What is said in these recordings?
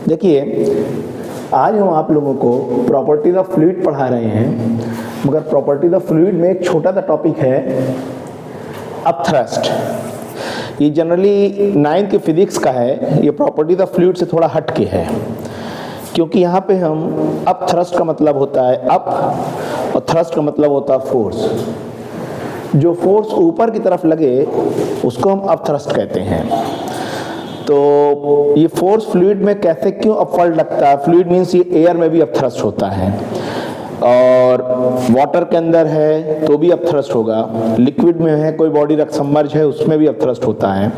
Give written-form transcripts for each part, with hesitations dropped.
देखिए, आज हम आप लोगों को प्रॉपर्टीज ऑफ फ्लूइड पढ़ा रहे हैं, मगर प्रॉपर्टीज ऑफ फ्लूइड में एक छोटा सा टॉपिक है अपथ्रस्ट। ये जनरली 9th की फिजिक्स का है। ये प्रॉपर्टीज ऑफ फ्लूइड से थोड़ा हट के है, क्योंकि यहाँ पे हम अपथ्रस्ट का मतलब होता है अप और थ्रस्ट का मतलब होता है फोर्स। जो फोर्स ऊपर की तरफ लगे उसको हम अपथ्रस्ट कहते हैं। तो ये फोर्स फ्लूइड में कैसे क्यों अपवर्ड लगता है? फ्लूइड मीन्स ये एयर में भी अपथ्रस्ट होता है, और वाटर के अंदर है तो भी अपथ्रस्ट होगा, लिक्विड में है कोई बॉडी सबमर्ज है उसमें भी अपथ्रस्ट होता है।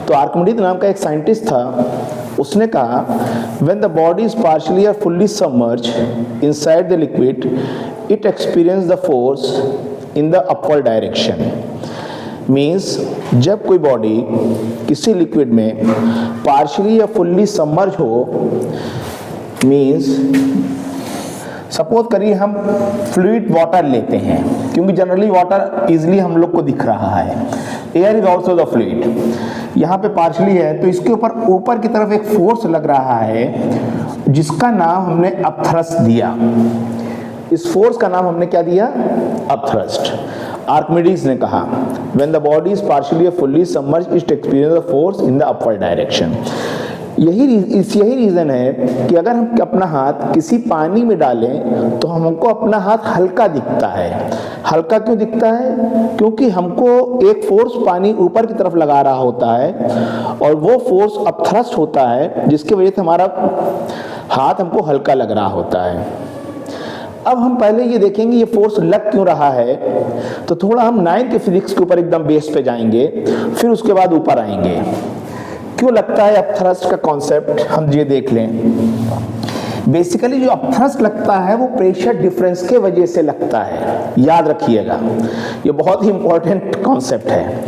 तो आर्किमिडीज नाम का एक साइंटिस्ट था, उसने कहा when the body is partially or fully submerged inside the liquid, it experiences the force in the upward direction. Means जब कोई बॉडी किसी लिक्विड में पार्शियली या फुल्ली सबमर्ज हो, मीन्स सपोज करिए हम फ्लूइड वाटर लेते हैं, क्योंकि जनरली वाटर इजीली हम लोग को दिख रहा है। Air is also the fluid, यहाँ पे पार्शियली है तो इसके ऊपर की तरफ एक फोर्स लग रहा है जिसका नाम हमने अपथ्रस्ट दिया। इस फोर्स का नाम हमने क्या दिया? अपथ्रस्ट। आर्किमिडीज ने कहा when the body is partially or fully submerged it experiences the force in the upward direction। यही रीज़न है कि अगर हम अपना हाथ किसी पानी में डालें तो हमको अपना हाथ हल्का दिखता है। हल्का क्यों दिखता है? क्योंकि हमको एक फोर्स पानी ऊपर की तरफ लगा रहा होता है और वो फोर्स अपथ्रस्ट होता है, जिसकी वजह से हमारा हाथ हमको हल्का लग रहा होता है। अब हम पहले ये देखेंगे ये फोर्स लग क्यों रहा है, तो थोड़ा हम 9th के फिजिक्स के ऊपर एकदम बेस पे जाएंगे, फिर उसके बाद ऊपर आएंगे। क्यों लगता है अपथ्रस्ट का कॉन्सेप्ट हम ये देख लें। बेसिकली जो अपथ्रस्ट लगता है वो प्रेशर डिफरेंस के वजह से लगता है, याद रखिएगा, ये बहुत ही इंपॉर्टेंट कॉन्सेप्ट है।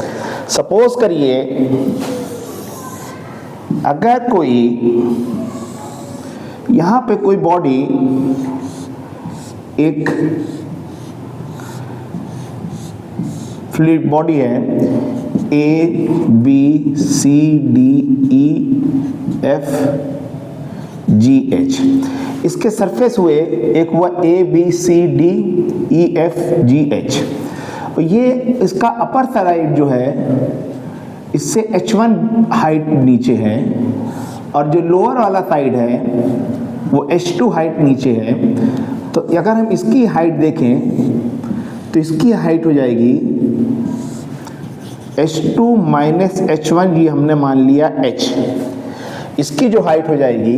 सपोज करिए अगर कोई यहाँ पे कोई बॉडी एक फ्लूइड बॉडी है, ABCDEFGH, इसके सरफेस हुए एक हुआ ABCDEFGH। ये इसका अपर साइड जो है इससे H1 हाइट नीचे है, और जो लोअर वाला साइड है वो H2 हाइट नीचे है। तो अगर हम इसकी हाइट देखें तो इसकी हाइट हो जाएगी H2 माइनस H1, ये हमने मान लिया H। इसकी जो हाइट हो जाएगी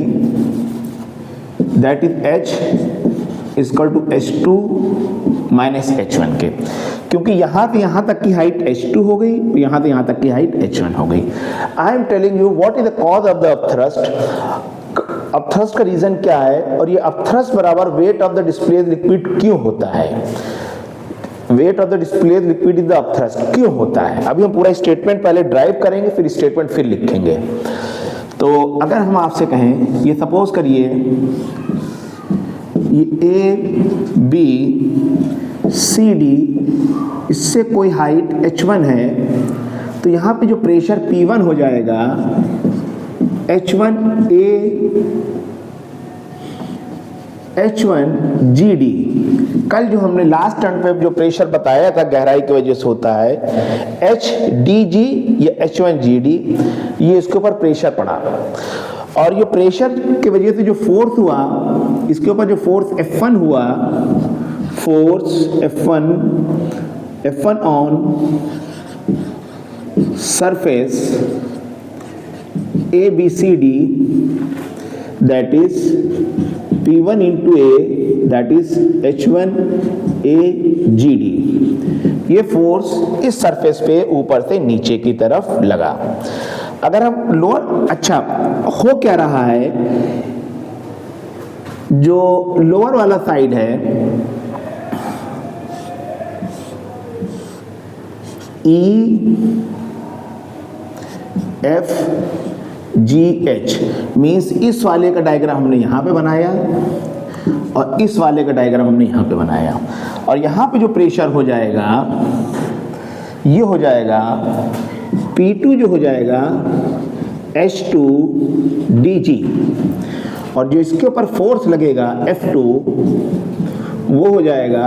that is H equal to H2 minus H1 के, क्योंकि यहाँ से यहाँ तक की हाइट H2 हो गई, यहाँ से यहाँ तक की हाइट H1 हो गई। I am telling you what is the cause of the upthrust. Upthrust का रीजन क्या है, और ये अपथ्रस्ट बराबर wait of the displaced liquid क्यों होता है। Wait of the displaced liquid is the upthrust क्यों होता है। अभी हम पूरा स्टेटमेंट पहले ड्राइव करेंगे, फिर स्टेटमेंट फिर लिखेंगे। तो अगर हम आपसे कहें, ये सपोज करिए ये ABCD, इससे कोई हाइट H1 है, तो यहाँ पे जो प्रेशर P1 हो जाएगा H1GD। कल जो हमने लास्ट टर्न पे जो प्रेशर बताया था गहराई की वजह से होता है HDG या H1GD, ये इसके ऊपर प्रेशर पड़ा, और ये प्रेशर की वजह से जो फोर्स हुआ, इसके ऊपर जो फोर्स F1 हुआ, force F1 on surface ABCD, that is P1 into A, that is H1AGD। ये फोर्स इस सरफेस पे ऊपर से नीचे की तरफ लगा। अगर हम लोअर, अच्छा हो क्या रहा है, जो लोअर वाला साइड है EFGH, मीन्स इस वाले का डायग्राम हमने यहाँ पे बनाया और इस वाले का डायग्राम हमने यहाँ पे बनाया, और यहाँ पे जो प्रेशर हो जाएगा ये हो जाएगा P2 जो हो जाएगा H2 dg, और जो इसके ऊपर फोर्स लगेगा F2 वो हो जाएगा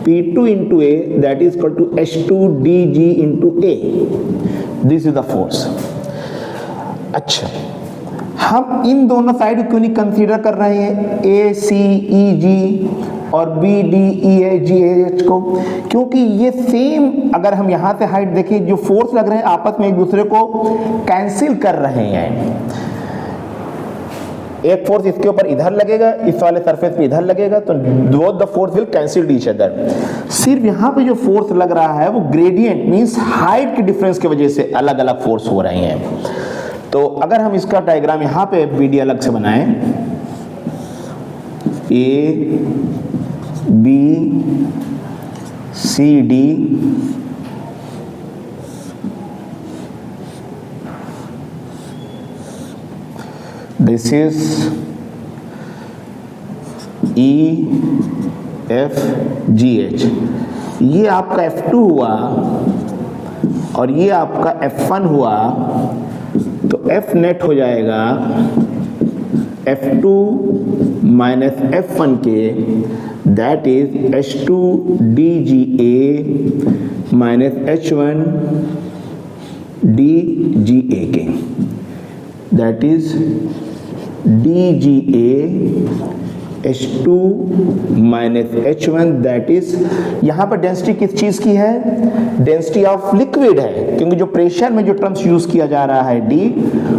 P2 into A, that is equal to H2 dg into A. This is the force. अच्छा, हम इन दोनों साइड क्यों नहीं कंसीडर कर रहे हैं, A C E G और B D E A G H को? क्योंकि ये सेम, अगर हम यहाँ से हाइट देखें, जो फोर्स लग रहे हैं आपस में एक दूसरे को कैंसिल कर रहे हैं। एक फोर्स इसके ऊपर इधर लगेगा, इस वाले सरफेस पे इधर लगेगा, तो both the force will cancel each other. सिर्फ यहाँ पे जो फोर्स लग रहा है वो ग्रेडियंट मींस हाइट के डिफरेंस की वजह से अलग अलग फोर्स हो रहे हैं। तो अगर हम इसका डायग्राम यहाँ पे BD अलग से बनाएं, A B C D, this is E F G H, ये आपका F2 हुआ और ये आपका F1 हुआ, तो F नेट हो जाएगा F2 माइनस F1 के, that is H2 DGA minus H1 DGA के, that is DGA H2 minus H1, that is, यहाँ पर डेंसिटी किस चीज की है, डेंसिटी ऑफ लिक्विड है, क्योंकि जो प्रेशर में जो टर्म्स यूज किया जा रहा है D,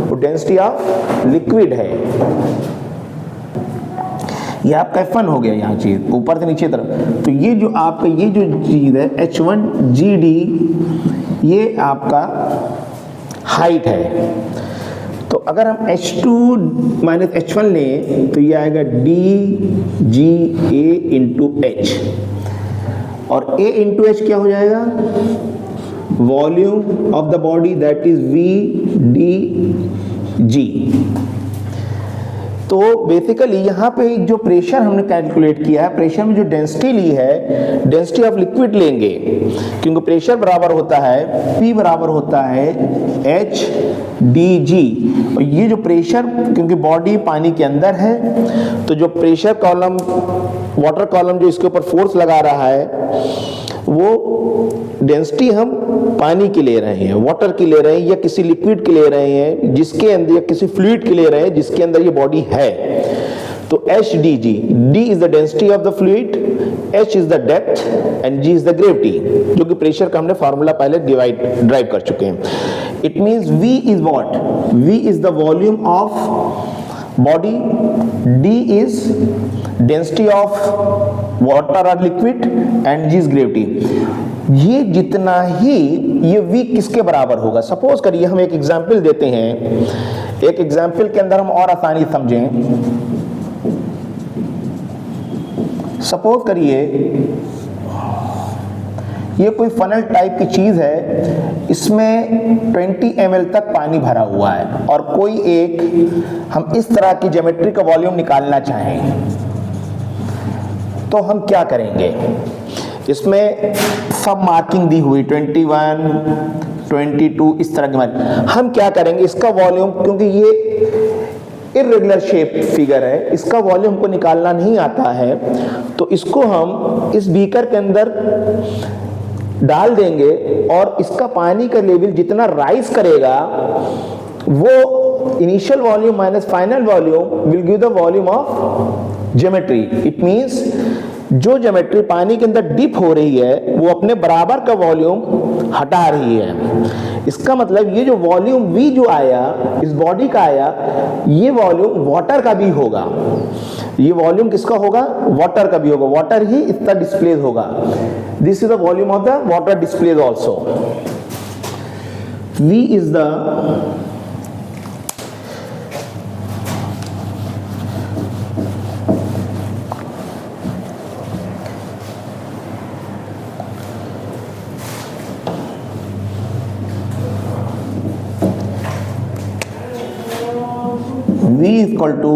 वो डेंसिटी ऑफ लिक्विड है। ये आपका F1 हो गया यहाँ चीज ऊपर से नीचे तरफ। तो ये जो आपका ये जो चीज है H1 GD, ये आपका हाइट है। तो अगर हम H2 माइनस H1 लें तो ये आएगा DGA इंटू H, और A इंटू H क्या हो जाएगा, volume of the body, that is VDG। तो बेसिकली यहाँ पे जो प्रेशर हमने कैलकुलेट किया है, प्रेशर में जो डेंसिटी ली है, डेंसिटी ऑफ लिक्विड लेंगे, क्योंकि प्रेशर बराबर होता है P बराबर होता है H DG, और ये जो प्रेशर, क्योंकि बॉडी पानी के अंदर है, तो जो प्रेशर कॉलम, वाटर कॉलम जो इसके ऊपर फोर्स लगा रहा है, वो डेंसिटी हम पानी की ले रहे हैं, वाटर की ले रहे हैं, या किसी लिक्विड की ले रहे हैं जिसके अंदर, या किसी फ्लूइड की ले रहे हैं जिसके अंदर ये बॉडी है। तो HDG, D is the density of the fluid, H is the depth and G is the gravity, जो कि प्रेशर का हमने फार्मूला पहले ड्राइव कर चुके हैं। It means V is what? V is the volume of body, D is density of water or liquid and G is gravity। ये जितना ही, ये V किसके बराबर होगा? सपोज करिए हम एक एग्जाम्पल देते हैं, एक एग्जाम्पल के अंदर हम और आसानी समझें। सपोज करिए ये कोई फनल टाइप की चीज है, इसमें 20 ml तक पानी भरा हुआ है, और कोई एक हम इस तरह की ज्योमेट्री का वॉल्यूम निकालना चाहें, तो हम क्या करेंगे? इसमें सब मार्किंग दी हुई 21, 22 इस तरह की, हम क्या करेंगे? इसका वॉल्यूम, क्योंकि ये इर्रेगुलर शेप फिगर है, इसका वॉल्यूम को निकालना नहीं आता है, तो इसको हम इस बीकर के अंदर डाल देंगे, और इसका पानी का लेवल जितना राइज करेगा, वो initial volume minus final volume will give the volume of geometry. It means जो ज्योमेट्री पानी के अंदर डिप हो रही है, वो अपने बराबर का वॉल्यूम हटा रही है। इसका मतलब ये जो वॉल्यूम V जो आया, इस बॉडी का आया, ये वॉल्यूम वाटर का भी होगा। ये वॉल्यूम किसका होगा? वाटर का भी होगा, वाटर ही इसका डिस्प्लेस होगा। This is the volume of the water displace also. V is the V is equal to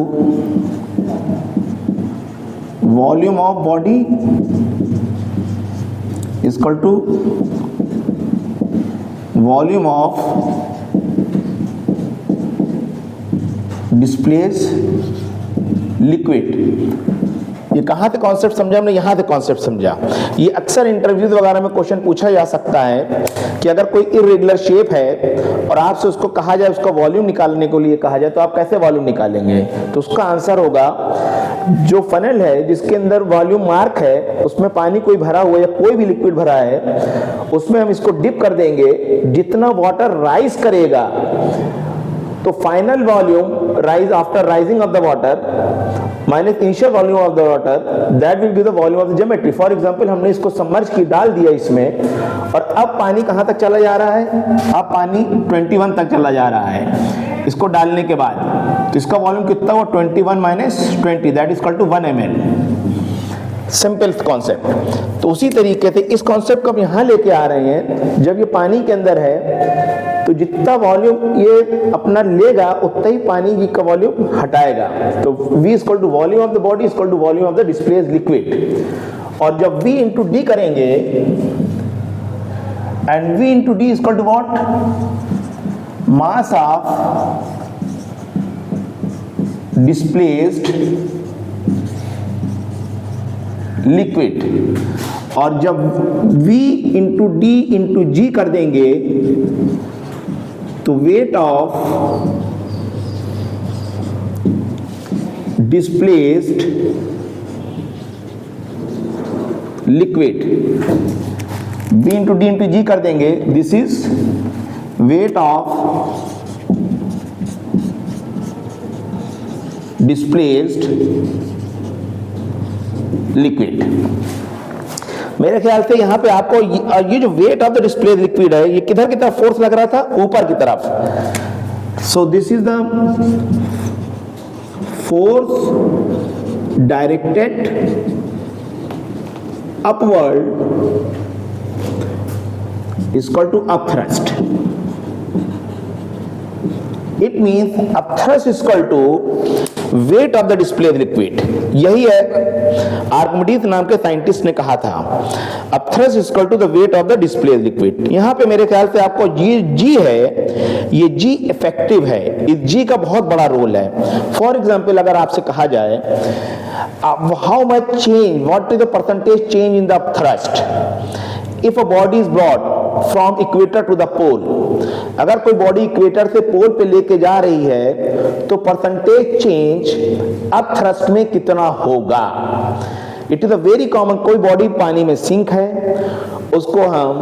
volume of body is equal to volume of displace liquid. ये कहाँ से कॉन्सेप्ट समझा हमने? यहाँ से कॉन्सेप्ट समझा। ये अक्सर इंटरव्यूज वगैरह में क्वेश्चन पूछा जा सकता है कि अगर कोई इरेगुलर शेप है और आपसे उसको कहा जाए, उसका वॉल्यूम निकालने के लिए कहा जाए, तो आप कैसे वॉल्यूम निकालेंगे? तो उसका आंसर होगा, जो फनल है जिसके अंदर वॉल्यूम मार्क है, उसमें पानी कोई भरा हुआ या कोई भी लिक्विड भरा है, उसमें हम इसको डिप कर देंगे। जितना वाटर राइज करेगा, तो final volume rise after rising of the water minus initial volume of the water, that will be the volume of the geometry. For example, हमने इसको सबमर्ज की डाल दिया इसमें, और अब पानी कहां तक चला जा रहा है? अब पानी 21 तक चला जा रहा है इसको डालने के बाद। तो इसका वॉल्यूम कितना हुआ? 21 minus 20, that is equal to 1 ml। Simple concept. तो उसी तरीके से इस कॉन्सेप्ट को हम यहां लेके आ रहे हैं। जब ये पानी के अंदर है, तो जितना वॉल्यूम ये अपना लेगा, उतना ही पानी का वॉल्यूम हटाएगा। तो V equal to volume of the body equal to volume of the displaced liquid. और जब V इंटू डी करेंगे, and V into D equal to what? Mass of displaced liquid. और जब V into D into G कर देंगे, तो weight of displaced liquid, B into D into G कर देंगे, this is weight of displaced liquid. मेरे ख्याल से यहाँ पे आपको ये जो wait of the displaced liquid है, ये किधर की तरफ फोर्स लग रहा था? ऊपर की तरफ। So this is the force directed upward is equal to upthrust. It means upthrust is equal to weight of the displaced liquid. यही है आर्किमिडीज नाम के साइंटिस्ट ने कहा था, upthrust is equal to the weight of the displaced liquid. यहां पे मेरे ख्याल से आपको ये जी है, ये जी इफेक्टिव है। इस जी का बहुत बड़ा रोल है। फॉर एग्जांपल, अगर आपसे कहा जाए how much change, what is the percentage change in the upthrust if a body is brought from equator to the pole. अगर कोई बॉडी इक्वेटर से पोल पे लेके जा रही है, तो परसेंटेज चेंज अपथ्रस्ट में कितना होगा? It is a very common. कोई बॉडी पानी में सिंक है, उसको हम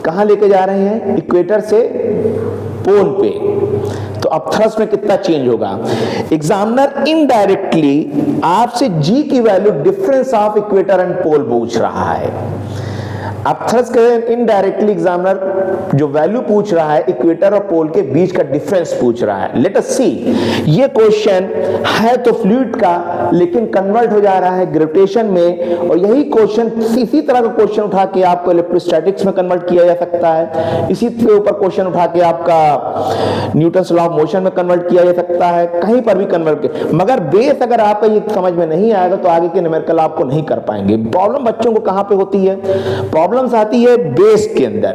कहां लेके जा रहे हैं? इक्वेटर से पोल पे। तो अपथ्रस्ट में कितना चेंज होगा? एग्जामिनर इनडायरेक्टली आपसे जी की value difference of equator and pole पूछ रहा है। अपथ्रस्ट के इनडायरेक्टली एग्जामिनर जो वैल्यू पूछ रहा है, इक्वेटर और पोल के बीच का डिफरेंस पूछ रहा है। लेट अस सी, ये क्वेश्चन है तो फ्लूइड का, लेकिन कन्वर्ट हो जा रहा है ग्रेविटेशन में। और यही क्वेश्चन, इसी तरह का क्वेश्चन उठा के आपको इलेक्ट्रोस्टैटिक्स में कन्वर्ट किया जा सकता है। इसी के ऊपर क्वेश्चन उठा के आपका न्यूटन्स लॉ ऑफ मोशन में कन्वर्ट किया जा सकता है, कहीं पर भी कन्वर्ट किया। मगर बेस अगर आपका ये समझ में नहीं आएगा, तो आगे के न्यूमेरिकल आपको नहीं कर पाएंगे। प्रॉब्लम बच्चों को कहां पे होती है? प्रॉब्लम्स आती है बेस के अंदर।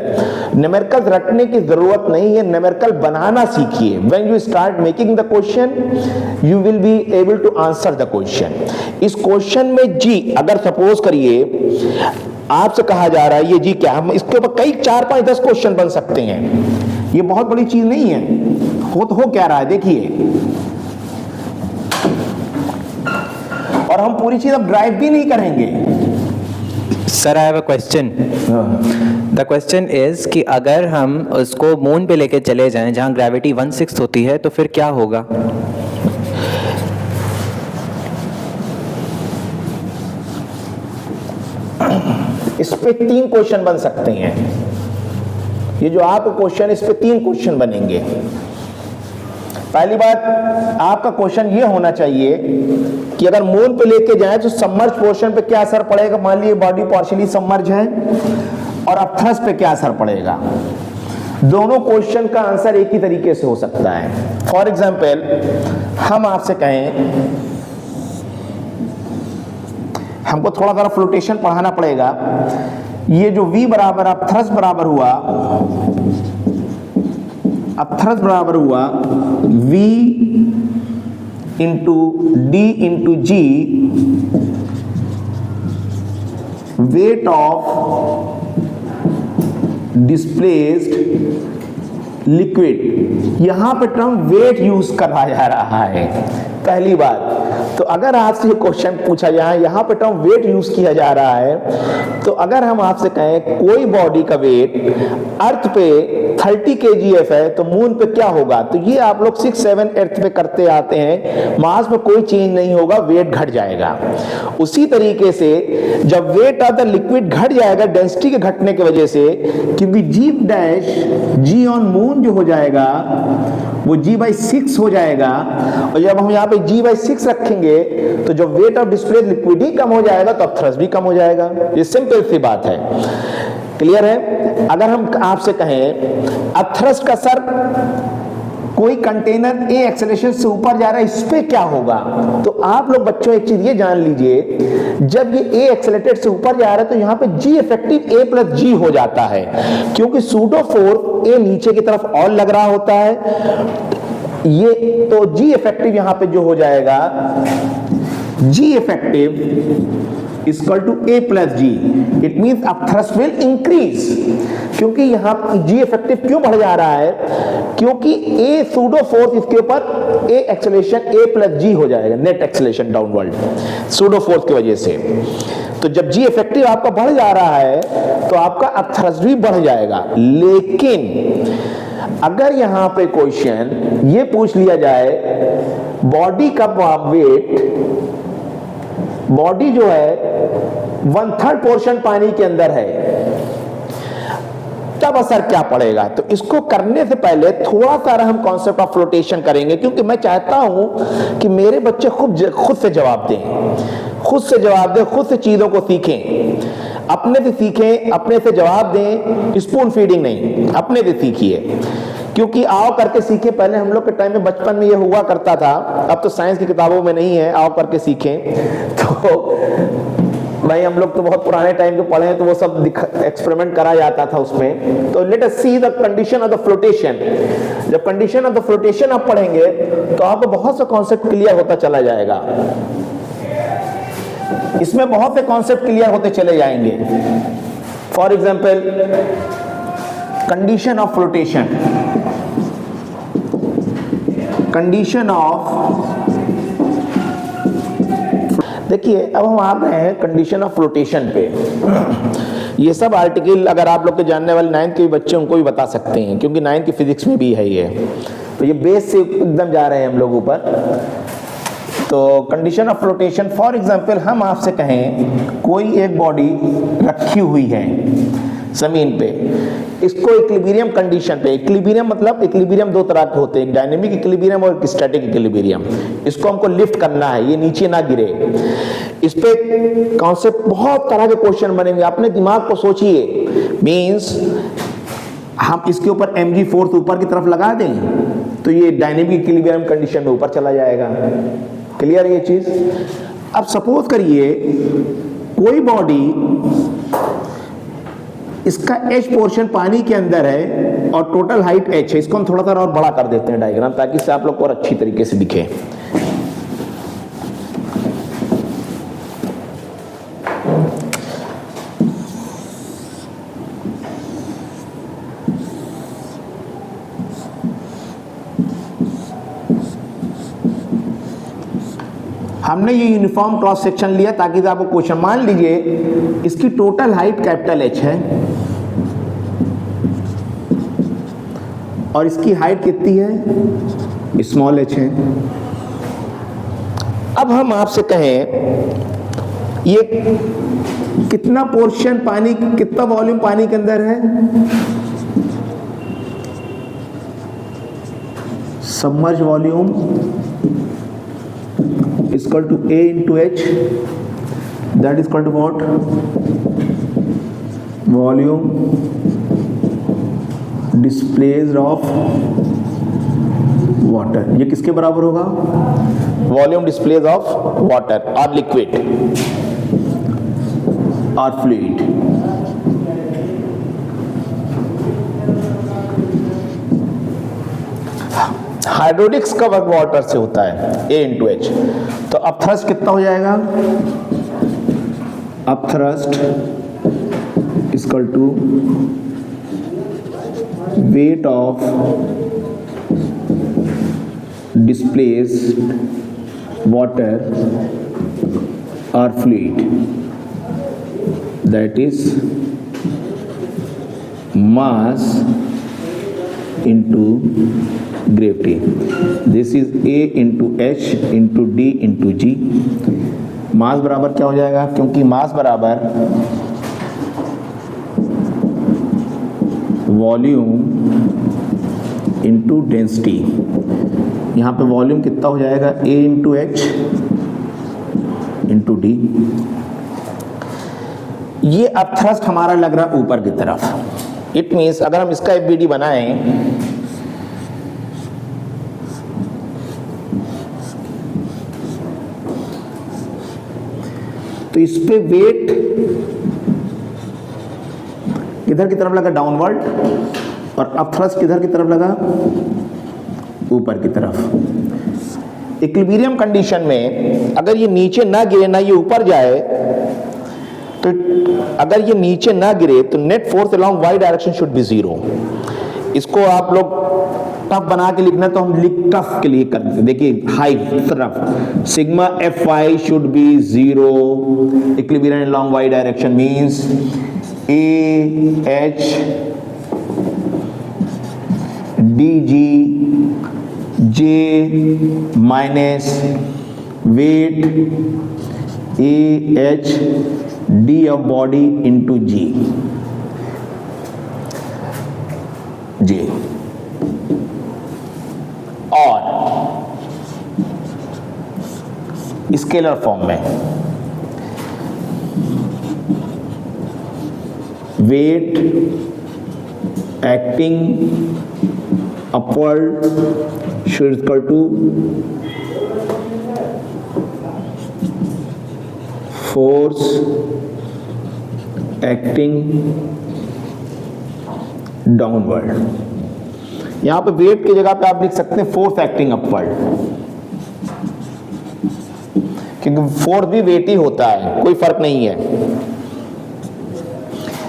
न्यूमेरिकल रटने की जरूरत नहीं है, न्यूमेरिकल बनाना सीखिए। When you start making the question, you will be able to answer the question. इस क्वेश्चन में जी, अगर सपोज करिए आपसे कहा जा रहा है ये जी क्या, हम इसके ऊपर कई 4, 5, 10 क्वेश्चन बन सकते हैं। ये बहुत बड़ी चीज नहीं है। हो क्या रहा है देखिए, और हम पूरी चीज अब ड्राइव भी नहीं करेंगे। Sir, I have a question. The question is कि अगर हम उसको मून पे लेके चले जाएं जहां ग्रेविटी 1/6 होती है, तो फिर क्या होगा? इस पे 3 क्वेश्चन बन सकते हैं। ये जो आपका क्वेश्चन, इस पे 3 क्वेश्चन बनेंगे। पहली बात, आपका क्वेश्चन ये होना चाहिए कि अगर मून पे लेके जाए तो सबमर्ज पोर्शन पे क्या असर पड़ेगा। मान लीजिए बॉडी पार्शियली सबमर्ज है, और अपथ्रस्ट पे क्या असर पड़ेगा। दोनों क्वेश्चन का आंसर एक ही तरीके से हो सकता है। फॉर एग्जाम्पल, हम आपसे कहें, हमको थोड़ा सा फ्लोटेशन पढ़ाना पड़ेगा। ये जो V बराबर अपथ्रस्ट बराबर हुआ अब थ्रस्ट बराबर हुआ V into D into G, wait of displaced liquid. यहां पे टर्म वेट यूज करा जा रहा है पहली बात। तो अगर आपसे क्वेश्चन पूछा जाए यहां पे टर्म वेट यूज किया जा रहा है, तो अगर हम आपसे कहें कोई बॉडी का वेट अर्थ पे 30 kgf है तो मून पे क्या होगा, तो ये आप लोग 6, 7 अर्थ पे करते आते हैं, मास में कोई चेंज नहीं होगा, वेट घट जाएगा। उसी तरीके से जब वेट ऑफ द लिक्विड घट जाएगा डेंसिटी के घटने की वजह से, क्योंकि जी डैश जी ऑन मून जो हो जाएगा वो g/6 हो जाएगा, और जब हम यहाँ पे g/6 रखेंगे तो जब वेट ऑफ डिस्प्लेस्ड लिक्विड ही कम हो जाएगा तो अब थ्रस्ट भी कम हो जाएगा। ये सिंपल सी बात है, क्लियर है। अगर हम आपसे कहें अब थ्रस्ट का सर कोई कंटेनर ए एक्सेलरेशन से ऊपर जा रहा है, इस पे क्या होगा, तो आप लोग बच्चों एक चीज ये जान लीजिए, जब ये ए एक्सेलरेटेड से ऊपर जा रहा है तो यहाँ पे जी इफेक्टिव ए प्लस जी हो जाता है, क्योंकि सूडो फोर्स ए नीचे की तरफ और लग रहा होता है, ये तो जी इफेक्टिव यहाँ पे जो हो जाएगा G effective equal to A plus G. It means अब थ्रस्ट विल इंक्रीज, क्योंकि यहां जी इफेक्टिव क्यों बढ़ जा रहा है, क्योंकि ए सूडो फोर्स इसके ऊपर ए एक्सेलरेशन ए प्लस जी हो जाएगा, net acceleration downward pseudo force की वजह से। तो जब जी इफेक्टिव आपका बढ़ जा रहा है तो आपका अब थ्रस्ट भी बढ़ जाएगा। लेकिन अगर यहां पे क्वेश्चन ये पूछ लिया जाए बॉडी का वेट, बॉडी जो है 1/3 पोर्शन पानी के अंदर है, तब असर क्या पड़ेगा, तो इसको करने से पहले थोड़ा सा हम कॉन्सेप्ट ऑफ फ्लोटेशन करेंगे, क्योंकि मैं चाहता हूं कि मेरे बच्चे खुद से जवाब दें, खुद से चीजों को सीखें, अपने से सीखें, अपने से जवाब दें, स्पून फीडिंग नहीं, अपने से सीखिए। क्योंकि आओ करके सीखें, पहले हम लोग के टाइम में बचपन में ये हुआ करता था, अब तो साइंस की किताबों में नहीं है, आओ करके सीखें। तो भाई हम लोग तो बहुत पुराने टाइम के पढ़े हैं, तो वो सब एक्सपेरिमेंट करा जाता था उसमें। तो let us see the condition of the flotation. जब कंडीशन ऑफ द फ्लोटेशन आप पढ़ेंगे तो आपको बहुत सा कॉन्सेप्ट क्लियर होता चला जाएगा, इसमें बहुत से कॉन्सेप्ट क्लियर होते चले जाएंगे। For example condition of flotation, condition of, देखिए अब हम आ गए हैं कंडीशन ऑफ फ्लोटेशन पे। ये सब आर्टिकल अगर आप लोग के जानने वाले 9th के भी बच्चे उनको भी बता सकते हैं, क्योंकि 9th की फिजिक्स में भी है ये, तो ये बेस से एकदम जा रहे हैं हम लोग ऊपर। तो condition of flotation, for example हम आपसे कहें कोई एक बॉडी रखी हुई है जमीन पे, इसको इक्विलिब्रियम कंडीशन पे, इक्विलिब्रियम मतलब इक्विलिब्रियम दो तरह के होते हैं, एक डायनेमिक इक्विलिब्रियम और एक स्टैटिक इक्विलिब्रियम। इसको हमको लिफ्ट करना है, ये नीचे ना गिरे। इस पे कॉन्सेप्ट बहुत तरह के क्वेश्चन बनेंगे, अपने दिमाग को सोचिए। मींस हम इसके ऊपर mg फोर्स ऊपर की तरफ लगा दें तो ये डायनेमिक इक्विलिब्रियम कंडीशन में ऊपर चला जाएगा। क्लियर है ये चीज। अब सपोज करिए कोई बॉडी, इसका h पोर्शन पानी के अंदर है और टोटल हाइट h है। इसको हम थोड़ा सा और बड़ा कर देते हैं डायग्राम, ताकि इससे आप लोग को और अच्छी तरीके से दिखे। हमने ये यूनिफॉर्म क्रॉस सेक्शन लिया ताकि आपको क्वेश्चन, मान लीजिए इसकी टोटल हाइट कैपिटल H है और इसकी हाइट कितनी है, स्मॉल h है। अब हम आपसे कहें ये कितना पोर्शन पानी, कितना वॉल्यूम पानी के अंदर है, submerge volume is equal to A into H, that is equal to what, volume displaced of water। ये किसके बराबर होगा, वॉल्यूम डिस्प्लेस ऑफ वाटर और लिक्विड और फ्लूइड। हाइड्रोलिक्स का वर्क वाटर से होता है, A इंटू एच। तो अब थ्रस्ट कितना हो जाएगा, अब thrust equal to weight of displaced water और fluid, that is mass into gravity. This is A into H into D into G. मास बराबर क्या हो जाएगा, क्योंकि मास बराबर वॉल्यूम इंटू डेंसिटी। यहाँ पे वॉल्यूम कितना हो जाएगा, A into H into D. ये अब थ्रस्ट हमारा लग रहा है ऊपर की तरफ। इट मीन्स अगर हम इसका एफबीडी बनाएं तो इस पे वेट किधर की तरफ लगा, डाउनवर्ड, और अब थ्रस्ट किधर की तरफ लगा, ऊपर की तरफ। इक्विलिब्रियम कंडीशन में अगर ये नीचे ना गिरे ना ये ऊपर जाए, तो अगर ये नीचे ना गिरे तो net force along Y direction should be zero. इसको आप लोग टफ बना के लिखना तो हम लिख टफ के लिए कर देते। देखिए हाई तरफ sigma F Y should be zero, equilibrium along Y direction means A H D G J minus weight A H D of body into G. G और स्केलर फॉर्म में weight acting upward should equal to force acting downward. यहां पे wait की जगह पे आप लिख सकते हैं फोर्स एक्टिंग अपवर्ड, क्योंकि फोर्स भी वेट ही होता है, कोई फर्क नहीं है।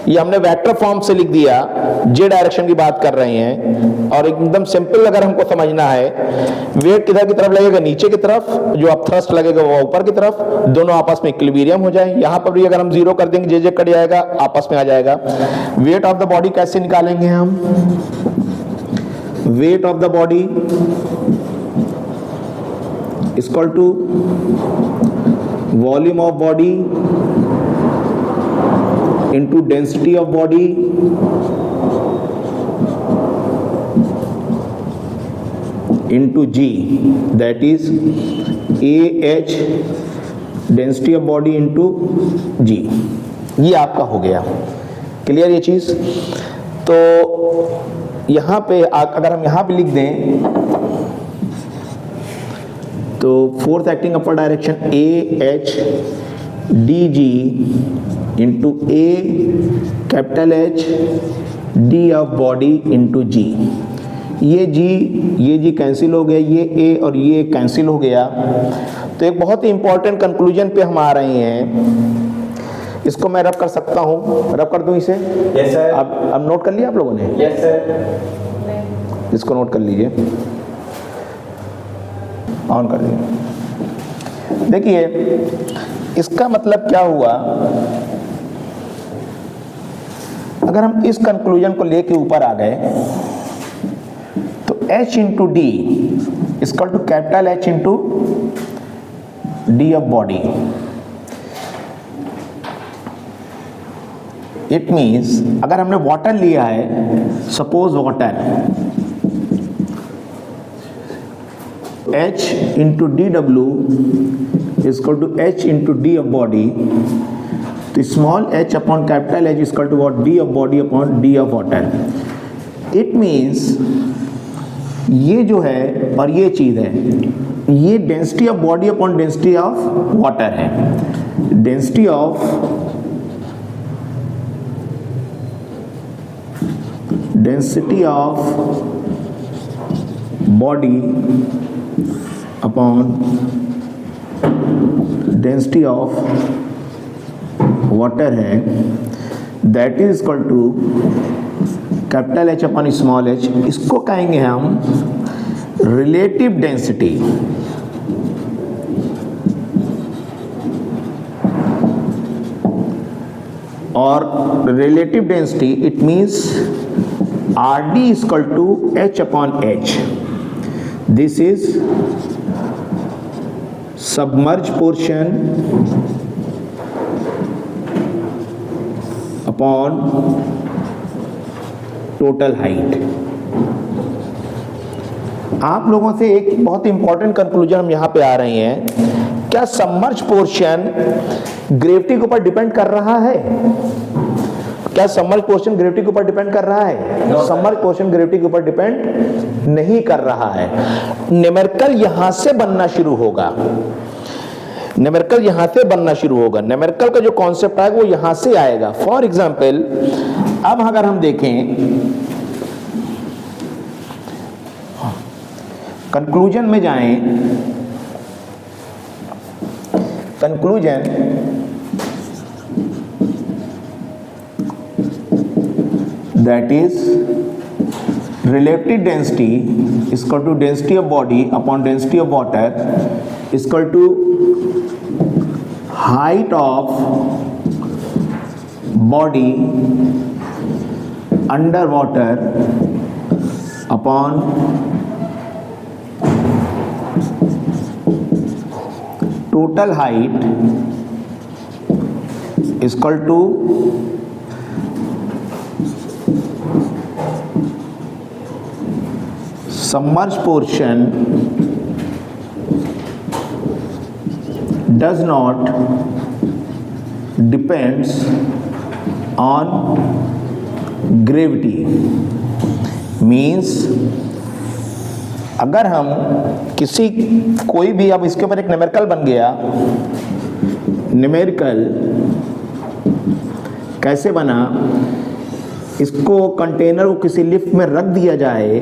ये हमने वेक्टर फॉर्म से लिख दिया, जे डायरेक्शन की बात कर रहे हैं। और एकदम सिंपल अगर हमको समझना है, वेट किधर की तरफ लगेगा, नीचे की तरफ, जो अब थ्रस्ट लगेगा वो ऊपर की तरफ, दोनों आपस में इक्विलिब्रियम हो जाए। यहां पर भी अगर हम जीरो कर देंगे, जे कट जाएगा, आपस में आ जाएगा। वेट ऑफ द बॉडी कैसे निकालेंगे हम, weight of the body equal to volume of body into density of body into G, that is AH density of body into G। ये आपका हो गया क्लियर ये चीज। तो यहां पे अगर हम यहां पे लिख दें तो force acting upper direction AH DG into A capital H D of body into G. ये जी कैंसिल हो गया, ये ए और ये कैंसिल हो गया। तो एक बहुत ही इंपॉर्टेंट कंक्लूजन पे हम आ रहे हैं। इसको मैं रब कर सकता हूँ, रब कर दूँ इसे? Yes sir. अब नोट कर लिया आप लोगों ने? Yes sir. इसको नोट कर लीजिए, ऑन कर दीजिए। देखिए इसका मतलब क्या हुआ, अगर हम इस कंक्लूजन को लेके ऊपर आ गए तो H into D equal to capital H into D of body. It means अगर हमने वाटर लिया है, suppose water H into D W equal to H into D of body, तो small h upon capital H equal to what, D of body upon D of water. It means ये जो है और ये चीज है, ये density of body upon density of water है। Density of body upon density of water है, that is equal to capital H upon small h, इसको कहेंगे हम रिलेटिव डेंसिटी। और relative density it means RD is equal to H upon H. This is submerged portion upon total height. आप लोगों से एक बहुत इंपॉर्टेंट कंक्लूजन हम यहाँ पे आ रहे हैं, क्या सबमर्ज पोर्शन ग्रेविटी के ऊपर डिपेंड कर रहा है? क्या सबमर्ज पोर्शन ग्रेविटी के ऊपर डिपेंड कर रहा है? सबमर्ज पोर्शन ग्रेविटी के ऊपर डिपेंड नहीं कर रहा है। न्यूमेरिकल यहां से बनना शुरू होगा, न्यूमेरिकल यहां से बनना शुरू होगा। न्यूमेरिकल का जो कॉन्सेप्ट आएगा वो यहां से आएगा। फॉर एग्जांपल अब अगर हम देखें कंक्लूजन में जाएं, conclusion that is relative density is equal to density of body upon density of water is equal to height of body under water upon total height is equal to submerged portion does not depends on gravity। Means अगर हम किसी कोई भी, अब इसके ऊपर एक numerical बन गया, न्यूमेरिकल कैसे बना, इसको कंटेनर को किसी लिफ्ट में रख दिया जाए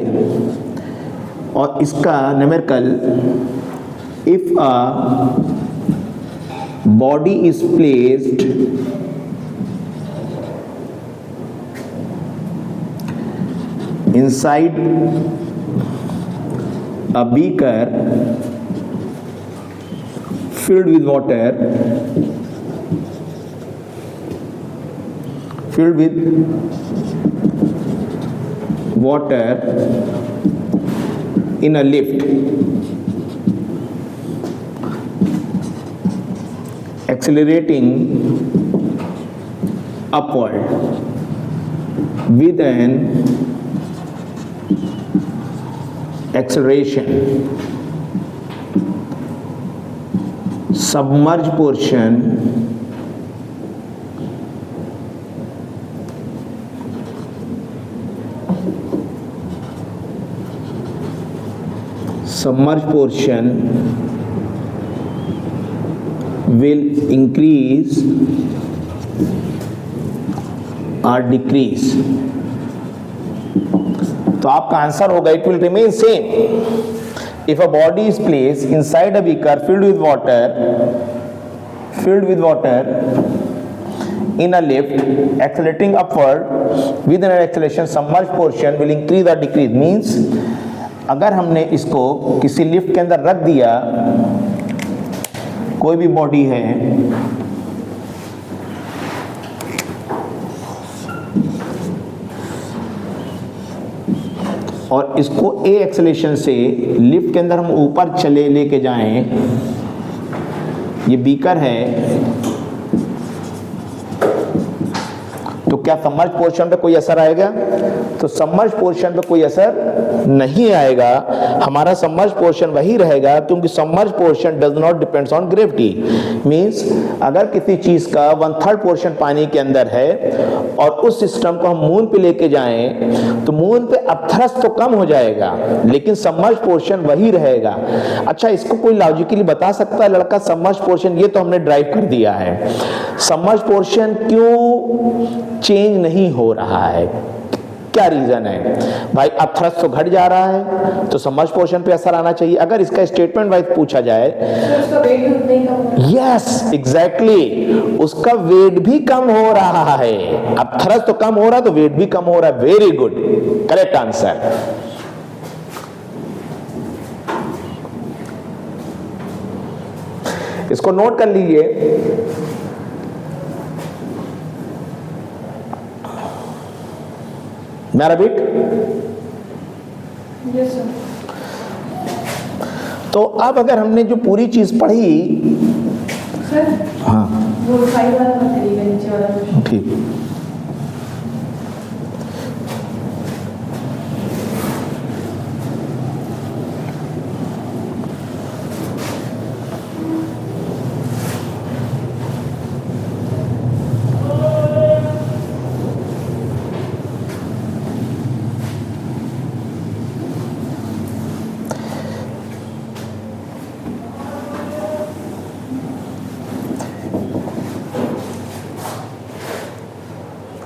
और इसका numerical if a body is placed inside a beaker filled with water, filled with water in a lift, accelerating upward with an acceleration, submerged portion will increase or decrease। तो आपका आंसर होगा it will remain same. If a body is placed inside a beaker filled with water in a lift accelerating upward with an acceleration, submerged portion will increase or decrease। means अगर हमने इसको किसी lift के अंदर रख दिया, कोई भी बॉडी है, और इसको ए एक्सेलेरेशन से लिफ्ट के अंदर हम ऊपर चले लेके जाएं, ये बीकर है, तो क्या सबमर्ज पोर्शन पे कोई असर आएगा? तो सबमर्ज पोर्शन पे कोई असर नहीं आएगा। हमारा सबमर्ज पोर्शन वही रहेगा, क्योंकि submerge portion does not depends on gravity. Means अगर किसी चीज का 1/3 पोर्शन पानी के अंदर है और उस सिस्टम को हम मून पे लेके जाएं, तो मून पे अब थ्रस्ट तो कम हो जाएगा, लेकिन सबमर्ज पोर्शन वही रहेगा। अच्छा, इसको कोई लॉजिकली बता सकता है लड़का? सबमर्ज पोर्शन ये तो हमने ड्राइव कर दिया है, सबमर्ज पोर्शन क्यों चेंज नहीं हो रहा है? क्या रीजन है भाई? अब थ्रस्ट तो घट जा रहा है तो सबमर्ज पोर्शन पे असर आना चाहिए। अगर इसका स्टेटमेंट वाइज पूछा जाए, यस एग्जैक्टली, उसका वेट भी कम हो रहा है। अब थ्रस्ट तो कम हो रहा है तो वेट भी कम हो रहा है। Very good, correct answer. इसको नोट कर लीजिए। मेरा बीट यस सर। तो अब अगर हमने जो पूरी चीज पढ़ी, सर हाँ वो 5 वाला मत करिएगा, नीचे वाला क्वेश्चन। ठीक,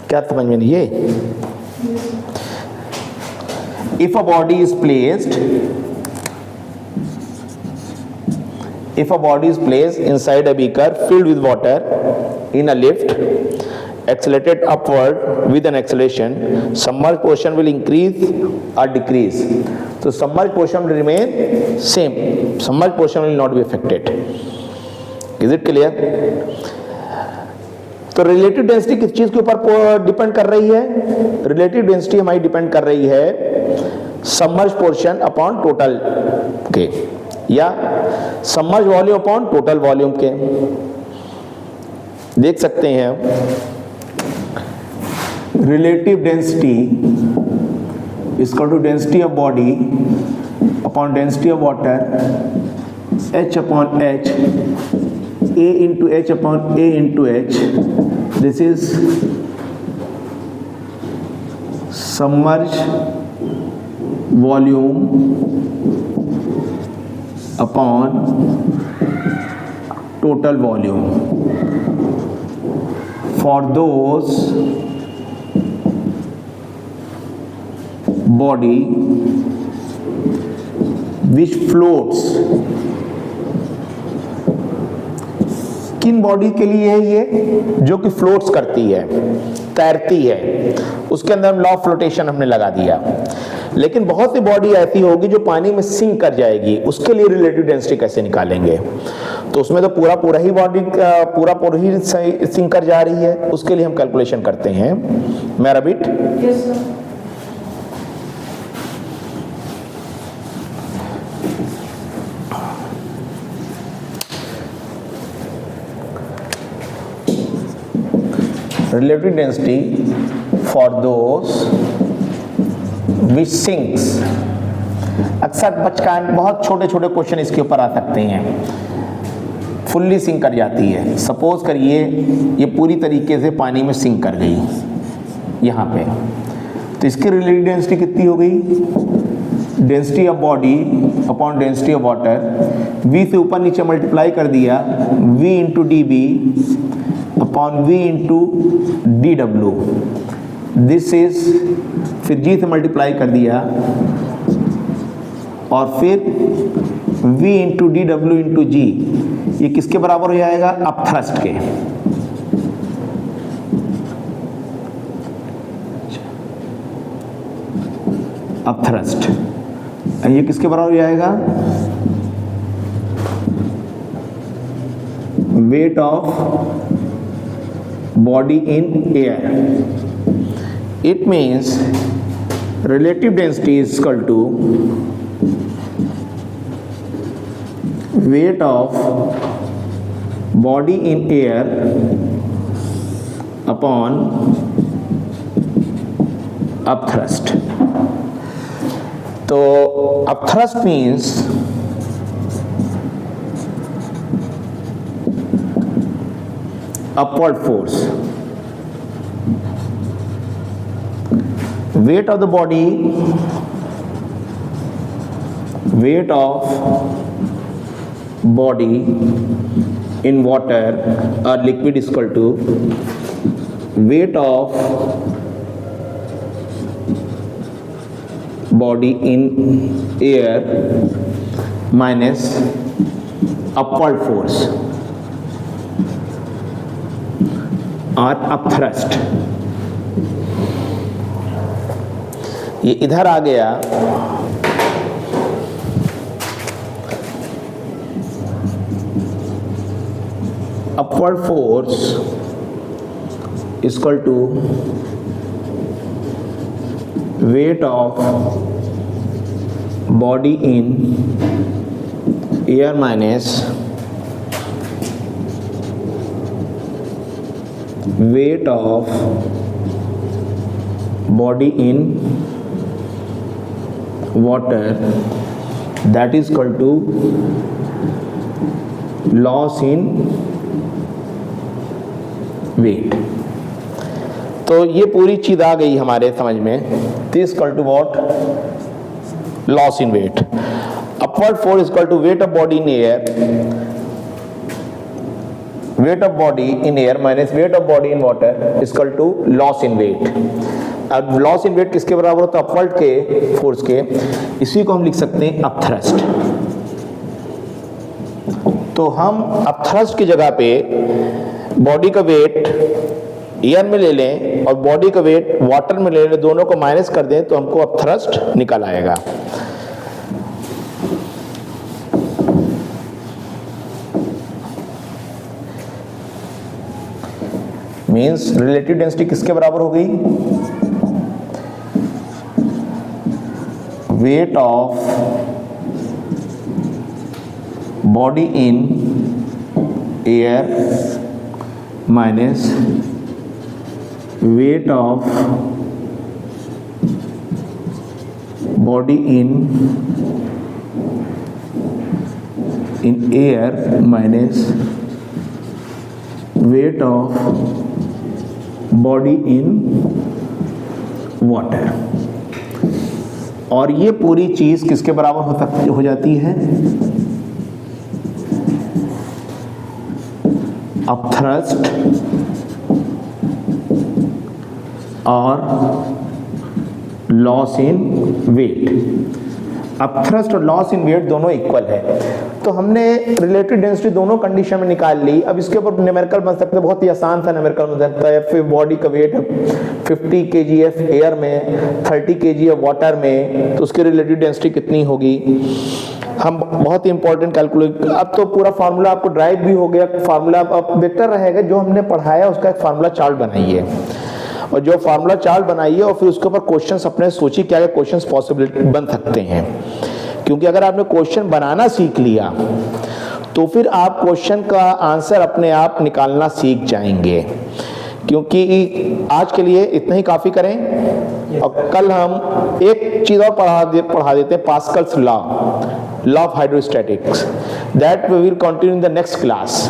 क्या समझ में नहीं ये? If a body is placed inside a beaker filled with water in a lift, accelerated upward with an acceleration, submerged portion will increase or decrease. So submerged portion will remain same. Submerged portion will not be affected. Is it clear? तो relative density किस चीज के ऊपर depend कर रही है? Relative density हमारी depend कर रही है सबमर्ज पोर्शन अपॉन टोटल के, या submerge volume upon total volume के। देख सकते हैं relative density equal to density of body upon density of water, H upon H, A into H upon A into H. This is submerged volume upon total volume for those body which floats। किन body के लिए है ये? जो कि floats करती है, तैरती है, उसके अंदर लॉ ऑफ फ्लोटेशन हमने लगा दिया। लेकिन बहुत सी बॉडी ऐसी होगी जो पानी में सिंक कर जाएगी, उसके लिए रिलेटिव डेंसिटी कैसे निकालेंगे? तो उसमें तो पूरा ही बॉडी पूरा ही सिंक कर जा रही है, उसके लिए हम कैलकुलेशन करते हैं। मेरा bit yes sir. relative density for those which sinks। अक्सर बचकान बहुत छोटे छोटे क्वेश्चन इसके ऊपर आ सकते हैं। फुल्ली सिंक कर जाती है, सपोज करिए ये पूरी तरीके से पानी में सिंक कर गई यहाँ पे, तो इसकी रिलेटिव डेंसिटी कितनी हो गई? Density of body upon density of water, V से ऊपर नीचे मल्टीप्लाई कर दिया, V into D B upon V into D W. This is, फिर G से मल्टीप्लाई कर दिया और फिर V into D W into G. ये किसके बराबर हो जाएगा? अपथ्रस्ट के। अपथ्रस्ट ये किसके बराबर हो जाएगा? Weight of body in air. It means relative density is equal to weight of body in air upon upthrust. तो upthrust means upward force. Weight of the body, weight of body in water or liquid is equal to weight of body in air minus upward force or upthrust। ये इधर आ गया, upward force is equal to weight of body in air minus weight of body in water, that is equal to loss in weight। तो ये पूरी चीज आ गई हमारे समझ में। This equal to what? Loss in weight. Upward force is equal to weight of body in air, weight of body in air minus weight of body in water is equal to loss in weight. अब loss in weight किसके बराबर होता है? Upward के force के। इसी को हम लिख सकते हैं अपथ्रस्ट। तो हम अपथ्रस्ट की जगह पे बॉडी का वेट एयर में ले लें और बॉडी का वेट वाटर में ले लें, दोनों को माइनस कर दें तो हमको अपथ्रस्ट निकल आएगा। मींस रिलेटिव डेंसिटी किसके बराबर हो गई? Wait of body in air minus weight of body in air minus weight of body in water। और ये पूरी चीज किसके बराबर हो जाती है? अपथ्रस्ट और लॉस इन वेट। अपथ्रस्ट और लॉस इन वेट दोनों इक्वल है। तो हमने रिलेटिव डेंसिटी दोनों कंडीशन में निकाल ली। अब इसके ऊपर न्यूमेरिकल बन सकता है, बहुत ही आसान सा न्यूमेरिकल बन सकता है। फिर बॉडी का वेट 50 kgf एयर में, 30 kg वाटर में, तो उसकी रिलेटिव डेंसिटी कितनी होगी? हम बहुत ही इंपॉर्टेंट कैलकुलेट। अब तो पूरा फार्मूला आपको ड्राइव भी हो गया, फार्मूला अब बेटर रहेगा। जो हमने पढ़ाया उसका एक फार्मूला चार्ट बनाइए, और जो फार्मूला चार्ट बनाइए और फिर उसके ऊपर क्वेश्चंस अपने सोचिए क्या क्या क्वेश्चंस पॉसिबिलिटी बन सकते हैं। क्योंकि अगर आपने क्वेश्चन बनाना सीख लिया तो फिर आप क्वेश्चन का आंसर अपने आप निकालना सीख जाएंगे। क्योंकि आज के लिए इतना ही काफ़ी करें, और कल हम एक चीज़ और पढ़ा देते हैं, Pascal's law of hydrostatics. That we will continue in the next class.